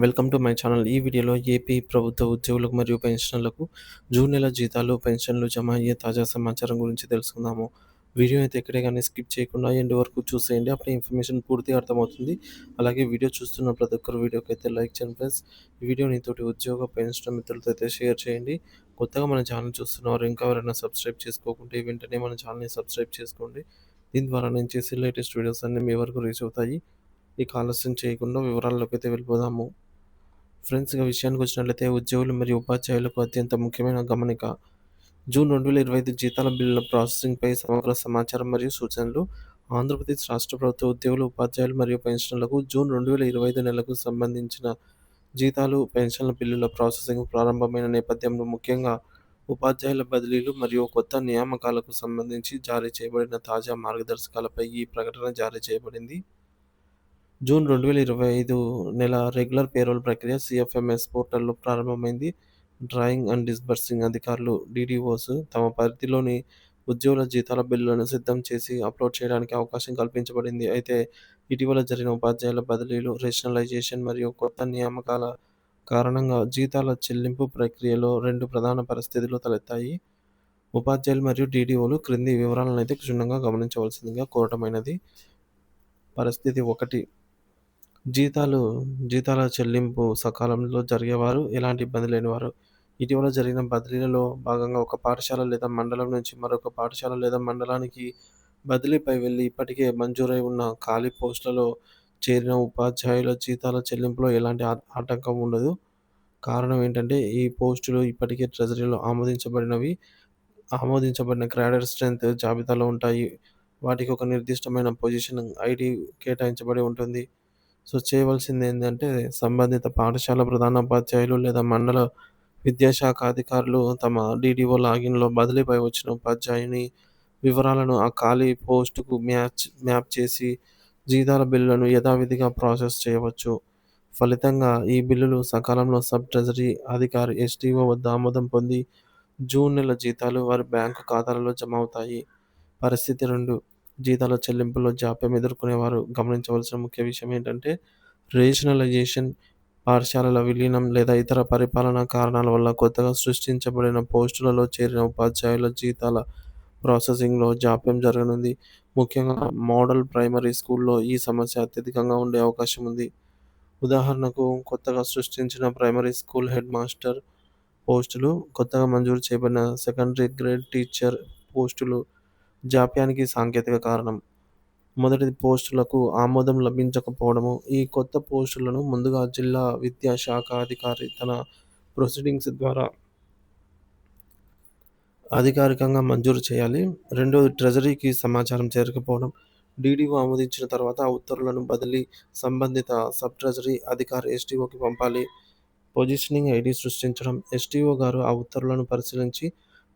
Welcome to my channel. ఈ వీడియోలో AP ప్రభుత్వ ఉద్యోగులకు మరియు పెన్షనర్లకు జూన్ నెల జీతాలు, పెన్షన్లు జమ అయ్యే తాజా సమాచారం గురించి తెలుసుకుందాము. వీడియో అయితే ఎక్కడే గాని స్కిప్ చేయకుండా ఎండ్ వరకు చూసేయండి. అప్పుడే ఇన్ఫర్మేషన్ పూర్తిగా అర్థమవుతుంది. అలాగే వీడియో చూస్తున్న ప్రతి ఒక్కరు వీడియోకైతే లైక్ చేయండి ఫ్రెండ్స్. ఈ వీడియోని తోటి ఉద్యోగ, పెన్షనర్ మిత్రులతో అయితే షేర్ చేయండి. కొత్తగా మన ఛానల్ చూస్తున్నవారు ఇంకా ఎవరైనా సబ్స్క్రైబ్ చేసుకోకుంటే వెంటనే మన ఛానల్‌ని సబ్స్క్రైబ్ చేసుకోండి. దీని ద్వారా నేను చేసే లేటెస్ట్ వీడియోస్ అన్నీ మీ వరకు రీచ్ అవుతాయి. ఇక ఆలస్యం చేయకుండా వివరాల్లోకైతే వెళ్ళిపోదాము. ఫ్రెండ్స్ ఇక విషయానికొచ్చినట్లయితే ఉద్యోగులు మరియు ఉపాధ్యాయులకు అత్యంత ముఖ్యమైన గమనిక. జూన్ 2025 జీతాల బిల్లుల ప్రాసెసింగ్‌పై సమగ్ర సమాచారం మరియు సూచనలు. ఆంధ్రప్రదేశ్ రాష్ట్ర ప్రభుత్వ ఉద్యోగులు, ఉపాధ్యాయులు మరియు పెన్షనర్లకు జూన్ 2025 నెలకు సంబంధించిన జీతాలు, పెన్షన్ల బిల్లుల ప్రాసెసింగ్ ప్రారంభమైన నేపథ్యంలో ముఖ్యంగా ఉపాధ్యాయుల బదిలీలు మరియు కొత్త నియామకాలకు సంబంధించి జారీ చేయబడిన తాజా మార్గదర్శకాలపై ఈ ప్రకటన జారీ చేయబడింది. జూన్ 2025 నెల రెగ్యులర్ పేరోల్ ప్రక్రియ సీఎఫ్ఎంఎస్ పోర్టల్‌లో ప్రారంభమైంది. డ్రాయింగ్ అండ్ డిస్బర్సింగ్ అధికారులు డీడీఓస్ తమ పరిధిలోని ఉద్యోగుల జీతాల బిల్లులను సిద్ధం చేసి అప్లోడ్ చేయడానికి అవకాశం కల్పించబడింది. అయితే ఇటీవల జరిగిన ఉపాధ్యాయుల బదిలీలు, రేషనలైజేషన్ మరియు కొత్త నియామకాల కారణంగా జీతాల చెల్లింపు ప్రక్రియలో 2 ప్రధాన పరిస్థితులు తలెత్తాయి. ఉపాధ్యాయులు మరియు డీడీఓలు క్రింది వివరాలనైతే క్షుణ్ణంగా గమనించవలసిందిగా కోరటమైనది. పరిస్థితి 1, జీతాలు జీతాల చెల్లింపు సకాలంలో జరిగేవారు, ఎలాంటి ఇబ్బంది లేనివారు. ఇటీవల జరిగిన బదిలీలలో భాగంగా ఒక పాఠశాల లేదా మండలం నుంచి మరొక పాఠశాల లేదా మండలానికి బదిలీపై వెళ్లి ఇప్పటికే మంజూరై ఉన్న ఖాళీ పోస్టులలో చేరిన ఉపాధ్యాయుల జీతాల చెల్లింపులో ఎలాంటి ఆటంకం ఉండదు. కారణం ఏంటంటే, ఈ పోస్టులు ఇప్పటికే ట్రెజరీలో ఆమోదించబడిన క్యాడర్ స్ట్రెంత్ జాబితాలో ఉంటాయి. వాటికి ఒక నిర్దిష్టమైన పొజిషన్ ఐడీ కేటాయించబడి ఉంటుంది. సో, చేయవలసిందేందంటే, సంబంధిత పాఠశాల ప్రధానోపాధ్యాయులు లేదా మండల విద్యాశాఖ అధికారులు తమ డీడీఓ లాగిన్‌లో బదిలీపై వచ్చిన ఉపాధ్యాయుని వివరాలను ఆ ఖాళీ పోస్టుకు మ్యాప్ చేసి జీతాల బిల్లులను యథావిధిగా ప్రాసెస్ చేయవచ్చు. ఫలితంగా ఈ బిల్లులు సకాలంలో సబ్ ట్రెజరీ అధికారి ఎస్‌డీఓ వద్ద ఆమోదం పొంది జూన్ నెల జీతాలు వారి బ్యాంకు ఖాతాలలో జమ అవుతాయి. పరిస్థితి 2, జీతాల చెల్లింపుల్లో జాప్యం ఎదుర్కొనేవారు గమనించవలసిన ముఖ్య విషయం ఏంటంటే, రేషనలైజేషన్, పాఠశాలల విలీనం లేదా ఇతర పరిపాలనా కారణాల వల్ల కొత్తగా సృష్టించబడిన పోస్టులలో చేరిన ఉపాధ్యాయుల జీతాల ప్రాసెసింగ్‌లో జాప్యం జరగనుంది. ముఖ్యంగా మోడల్ ప్రైమరీ స్కూల్‌లో ఈ సమస్య అత్యధికంగా ఉండే అవకాశం ఉంది. ఉదాహరణకు, కొత్తగా సృష్టించిన ప్రైమరీ స్కూల్ హెడ్ మాస్టర్ పోస్టులు, కొత్తగా మంజూరు చేయబడిన సెకండరీ గ్రేడ్ టీచర్ పోస్టులు జాప్యానికి సాంకేతిక కారణం. మొదటిది, పోస్టులకు ఆమోదం లభించకపోవడము. ఈ కొత్త పోస్టులను ముందుగా జిల్లా విద్యా శాఖ అధికారి తన ప్రొసీడింగ్స్ ద్వారా అధికారికంగా మంజూరు చేయాలి. రెండోది, ట్రెజరీకి సమాచారం చేరకపోవడం. డీడీఓ ఆమోదించిన తర్వాత ఆ ఉత్తర్వులను బదిలీ సంబంధిత సబ్ ట్రెజరీ అధికారి ఎస్‌డీఓకి పంపాలి. పొజిషనింగ్ ఐడీ సృష్టించడం. ఎస్‌డీఓ గారు ఆ ఉత్తర్వులను పరిశీలించి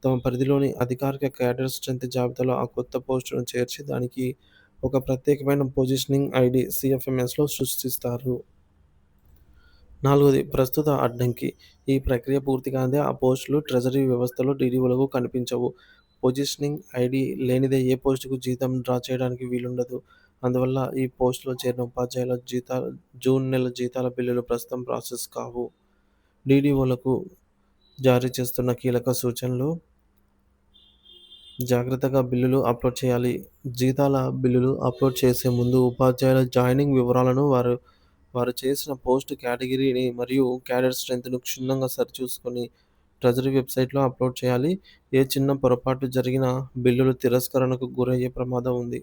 తమ పరిధిలోని అధికారిక క్యాడర్ స్ట్రెంత్ జాబితాలో ఆ కొత్త పోస్టును చేర్చి దానికి ఒక ప్రత్యేకమైన పొజిషనింగ్ ఐడీ సీఎఫ్ఎంఎస్‌లో సృష్టిస్తారు. నాలుగోది, ప్రస్తుత అడ్డంకి. ఈ ప్రక్రియ పూర్తి కానిదే ఆ పోస్టులు ట్రెజరీ వ్యవస్థలో డీడీఓలకు కనిపించవు. పొజిషనింగ్ ఐడీ లేనిదే ఏ పోస్టుకు జీతం డ్రా చేయడానికి వీలుండదు. అందువల్ల ఈ పోస్టులో చేరిన ఉపాధ్యాయుల జూన్ నెల జీతాల బిల్లులు ప్రస్తుతం ప్రాసెస్ కావు. డీడీఓలకు జారీ చేస్తున్న కీలక సూచనలు: జాగ్రత్తగా బిల్లులు అప్లోడ్ చేయాలి. జీతాల బిల్లులు అప్లోడ్ చేసే ముందు ఉపాధ్యాయుల జాయినింగ్ వివరాలను, వారు చేసిన పోస్ట్ కేటగిరీని మరియు క్యాడర్ స్ట్రెంత్‌ను క్షుణ్ణంగా సరిచూసుకొని ట్రెజరీ వెబ్‌సైట్‌లో అప్లోడ్ చేయాలి. ఏ చిన్న పొరపాటు జరిగినా బిల్లులు తిరస్కరణకు గురయ్యే ప్రమాదం ఉంది.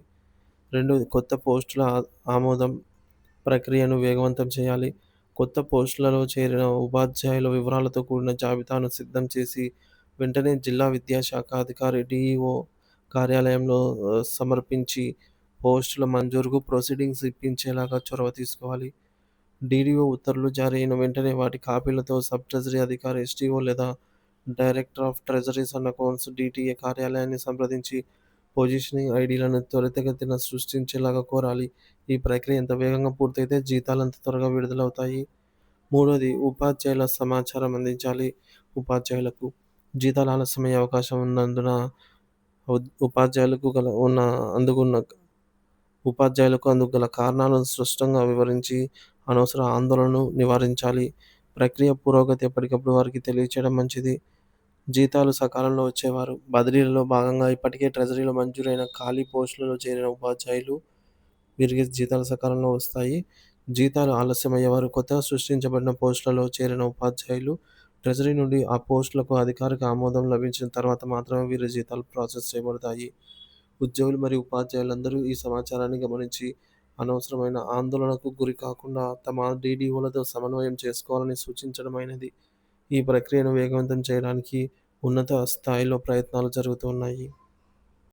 రెండోది, కొత్త పోస్టుల ఆమోదం ప్రక్రియను వేగవంతం చేయాలి. కొత్త పోస్టులలో చేరిన ఉపాధ్యాయుల వివరాలతో కూడిన జాబితాను సిద్ధం చేసి వెంటనే జిల్లా విద్యాశాఖ అధికారి డీఈఓ కార్యాలయంలో సమర్పించి పోస్టుల మంజూరుకు ప్రొసీడింగ్స్ ఇప్పించేలాగా చొరవ తీసుకోవాలి. డీడీఓ ఉత్తర్వులు జారీ అయిన వెంటనే వాటి కాపీలతో సబ్ ట్రెజరీ అధికారి ఎస్‌డీఓ లేదా director of treasuries and accounts DTA కార్యాలయాన్ని సంప్రదించి పొజిషనింగ్ ఐడీలను త్వరితగతిన సృష్టించేలాగా కోరాలి. ఈ ప్రక్రియ ఎంత వేగంగా పూర్తయితే జీతాలు అంత త్వరగా విడుదలవుతాయి. మూడోది, ఉపాధ్యాయుల సమాచారం అందించాలి. ఉపాధ్యాయులకు జీతాలు ఆలస్యమయ్యే అవకాశం ఉన్నందున ఉపాధ్యాయులకు గల ఉన్న అందుకున్న ఉపాధ్యాయులకు అందుకు గల కారణాలను స్పష్టంగా వివరించి అనవసర ఆందోళనను నివారించాలి. ప్రక్రియ పురోగతి ఎప్పటికప్పుడు వారికి తెలియచేయడం మంచిది. జీతాలు సకాలంలో వచ్చేవారు. బదిలీలలో భాగంగా ఇప్పటికే ట్రెజరీలో మంజూరైన ఖాళీ పోస్టులలో చేరిన ఉపాధ్యాయులు వీరికి జీతాలు సకాలంలో వస్తాయి. జీతాలు ఆలస్యమయ్యేవారు. కొత్తగా సృష్టించబడిన పోస్టులలో చేరిన ఉపాధ్యాయులు ట్రెజరీ నుండి ఆ పోస్టులకు అధికారిక ఆమోదం లభించిన తర్వాత మాత్రమే వీరి జీతాలు ప్రాసెస్ చేయబడతాయి. ఉద్యోగులు మరియు ఉపాధ్యాయులందరూ ఈ సమాచారాన్ని గమనించి అనవసరమైన ఆందోళనకు గురి కాకుండా తమ డీడీఓలతో సమన్వయం చేసుకోవాలని సూచించడమైనది. ఈ ప్రక్రియను వేగవంతం చేయడానికి ఉన్నత స్థాయిలో ప్రయత్నాలు జరుగుతున్నాయి.